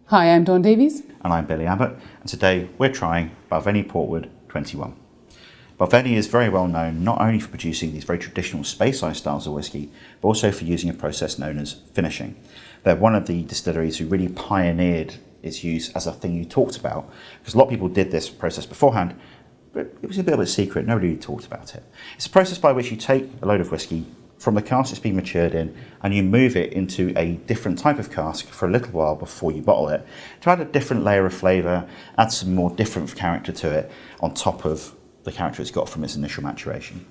Hi, I'm Dawn Davies. And I'm Billy Abbott, and today we're trying Balvenie Portwood 21. Balvenie is very well known not only for producing these very traditional Speyside styles of whiskey, but also for using a process known as finishing. They're one of the distilleries who really pioneered its use as a thing you talked about, because a lot of people did this process beforehand, but it was a bit of a secret, nobody really talked about it. It's a process by which you take a load of whiskey from the cask it's been matured in, and you move it into a different type of cask for a little while before you bottle it, to add a different layer of flavour, add some more different character to it, on top of the character it's got from its initial maturation.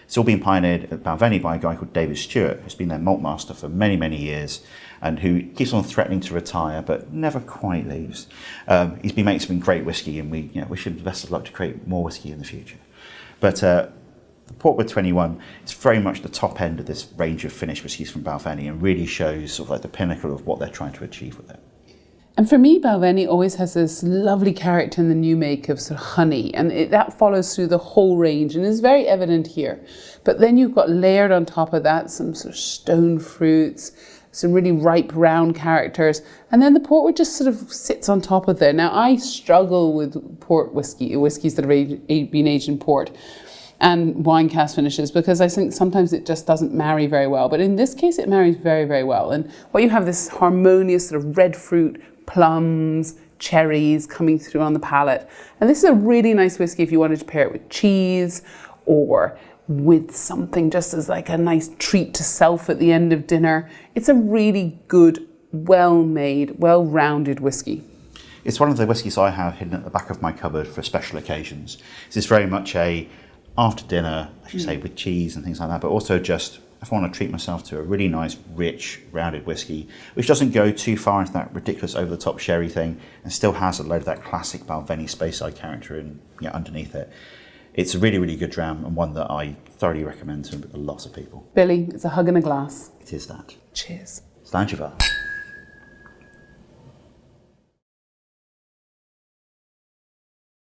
It's all been pioneered at Balvenie by a guy called Davies, who's been their malt master for many, many years, and who keeps on threatening to retire, but never quite leaves. He's been making some great whiskey, and we wish him the best of luck to create more whiskey in the future. But the Portwood 21 is very much the top end of this range of finished whiskies from Balvenie, and really shows sort of like the pinnacle of what they're trying to achieve with it. And for me, Balvenie always has this lovely character in the new make of sort of honey, and that follows through the whole range and is very evident here. But then you've got layered on top of that some sort of stone fruits, some really ripe round characters, and then the Portwood just sort of sits on top of there. Now, I struggle with port whiskies that have been aged in port and wine cask finishes, because I think sometimes it just doesn't marry very well. But in this case, it marries very, very well. And what you have this harmonious sort of red fruit, plums, cherries coming through on the palate. And this is a really nice whiskey if you wanted to pair it with cheese or with something just as like a nice treat to self at the end of dinner. It's a really good, well-made, well-rounded whiskey. It's one of the whiskies I have hidden at the back of my cupboard for special occasions. This is very much a after dinner, as you say, with cheese and things like that, but also just if I want to treat myself to a really nice, rich, rounded whiskey, which doesn't go too far into that ridiculous over-the-top sherry thing, and still has a load of that classic Balvenie Speyside character underneath it. It's a really, really good dram, and one that I thoroughly recommend to lots of people. Billy, it's a hug and a glass. It is that. Cheers. Slanjava.